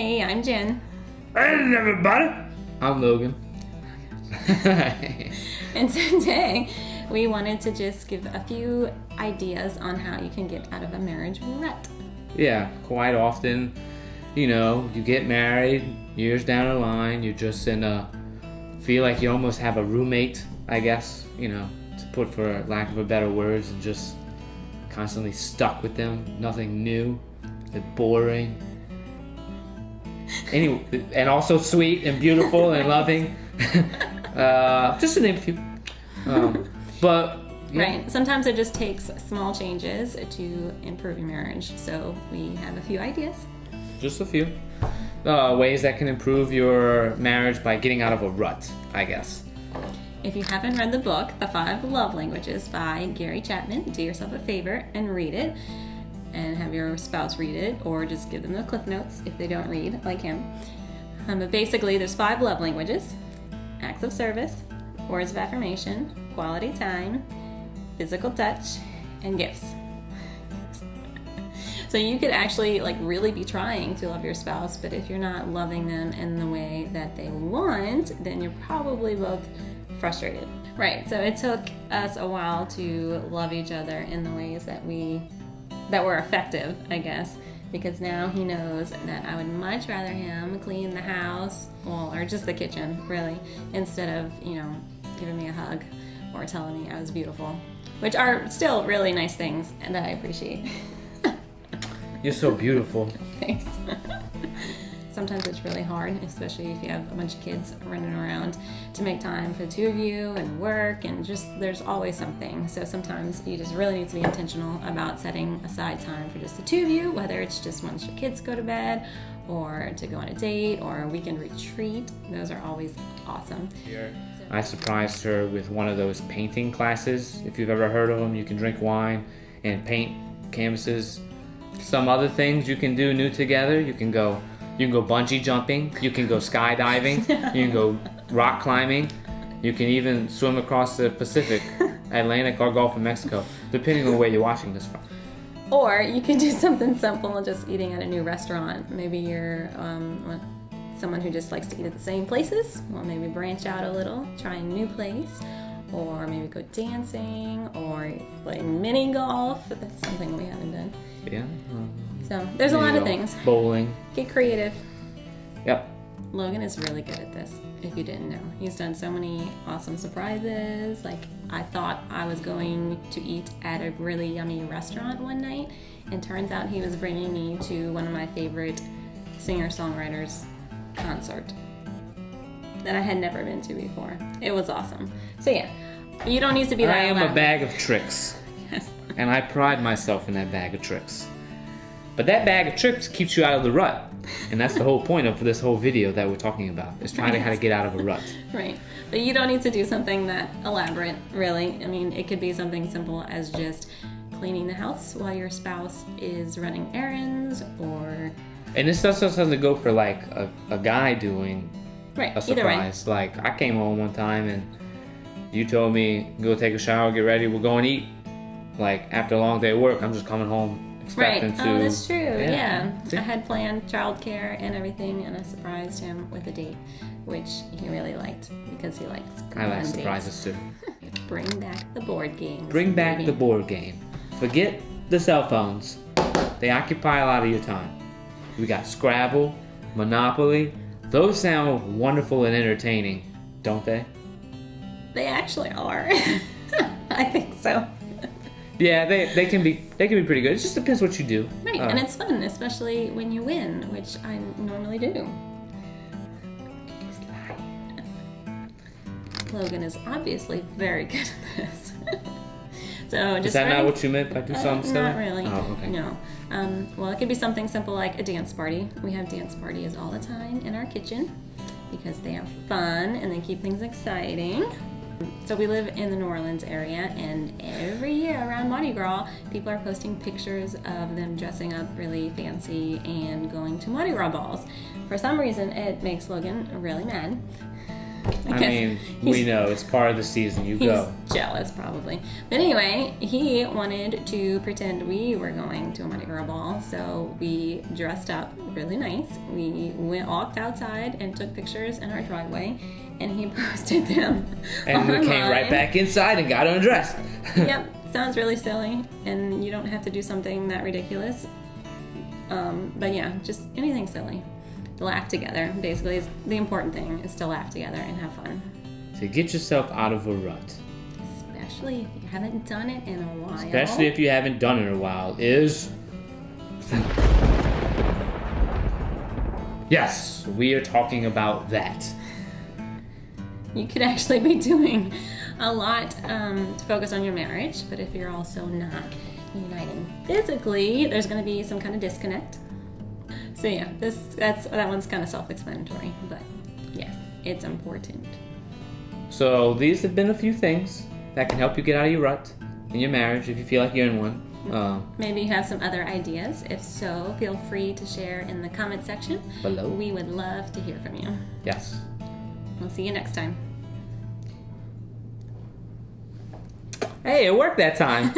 Hey, I'm Jen. Hey everybody! I'm Logan. And today we wanted to just give a few ideas on how you can get out of a marriage rut. Yeah, quite often, you get married, years down the line, you're just feel like you almost have a roommate, I guess, to put for lack of a better words, and just constantly stuck with them, nothing new, they're boring. Anyway, and also sweet and beautiful and loving. Just to name a few. But yeah. Right. Sometimes it just takes small changes to improve your marriage. So we have a few ideas. Just a few ways that can improve your marriage by getting out of a rut, I guess. If you haven't read the book, The 5 Love Languages by Gary Chapman, do yourself a favor and read it. And have your spouse read it, or just give them the cliff notes if they don't read like him. But basically, there's 5 love languages: acts of service, words of affirmation, quality time, physical touch, and gifts. So you could actually really be trying to love your spouse, but if you're not loving them in the way that they want, then you're probably both frustrated. Right, so it took us a while to love each other in the ways that were effective, I guess, because now he knows that I would much rather him clean the house, or just the kitchen, really, instead of, giving me a hug or telling me I was beautiful, which are still really nice things that I appreciate. You're so beautiful. Thanks. Sometimes it's really hard, especially if you have a bunch of kids running around, to make time for the two of you and work, and just there's always something. So sometimes you just really need to be intentional about setting aside time for just the two of you, whether it's just once your kids go to bed, or to go on a date, or a weekend retreat. Those are always awesome. I surprised her with one of those painting classes. If you've ever heard of them, you can drink wine and paint canvases. Some other things you can do new together. You can go bungee jumping, you can go skydiving, you can go rock climbing, you can even swim across the Pacific, Atlantic, or Gulf of Mexico, depending on where you're watching this from. Or you can do something simple, just eating at a new restaurant. Maybe you're someone who just likes to eat at the same places. Well, maybe branch out a little, try a new place, or maybe go dancing, or play mini golf. That's something we haven't done. Yeah. So there's a lot of things. Bowling. Get creative. Yep. Logan is really good at this, if you didn't know. He's done so many awesome surprises. I thought I was going to eat at a really yummy restaurant one night, and turns out he was bringing me to one of my favorite singer-songwriters' concert that I had never been to before. It was awesome. So yeah, you don't need to be that I am elaborate. a bag of tricks. Yes. And I pride myself in that bag of tricks. But that bag of tricks keeps you out of the rut. And that's the whole point of this whole video that we're talking about, is trying to how to get out of a rut. Right. But you don't need to do something that elaborate, really. I mean, it could be something simple as just cleaning the house while your spouse is running errands, or... And this stuff doesn't go for a guy doing right. a surprise. I came home one time and you told me, go take a shower, get ready, we'll go and eat. After a long day of work, I'm just coming home expecting to... Oh, that's true. Yeah. See? I had planned childcare and everything, and I surprised him with a date, which he really liked because he likes going I like on surprises dates. too. Bring back the board games. Bring back baby. the board game. Forget the cell phones. They occupy a lot of your time. We got Scrabble, Monopoly. Those sound wonderful and entertaining, don't they? They actually are. I think so. Yeah, they can be pretty good. It just depends what you do. Right, and it's fun, especially when you win, which I normally do. Logan is obviously very good at this. So just Is that not what you meant by do something silly? Not really. Oh, okay. No. Well, it could be something simple like a dance party. We have dance parties all the time in our kitchen because they are fun and they keep things exciting. So we live in the New Orleans area, and every year around Mardi Gras, people are posting pictures of them dressing up really fancy and going to Mardi Gras balls. For some reason, it makes Logan really mad I mean, we know it's part of the season. You go. He's jealous, probably. But anyway, he wanted to pretend we were going to a Mardi Gras ball, so we dressed up really nice. We walked outside and took pictures in our driveway, and he posted them And online. we came right back inside and got undressed. Yep, sounds really silly, and you don't have to do something that ridiculous. But yeah, just anything silly. Laugh together, basically, is the important thing, is to laugh together and have fun. To get yourself out of a rut. Especially if you haven't done it in a while. Especially if you haven't done it in a while, is... Yes, we are talking about that. You could actually be doing a lot to focus on your marriage, but if you're also not uniting physically, there's going to be some kind of disconnect. So yeah, that one's kind of self-explanatory, but yes, it's important. So these have been a few things that can help you get out of your rut in your marriage if you feel like you're in one. Maybe you have some other ideas. If so, feel free to share in the comment section. Below. We would love to hear from you. Yes. We'll see you next time. Hey, it worked that time.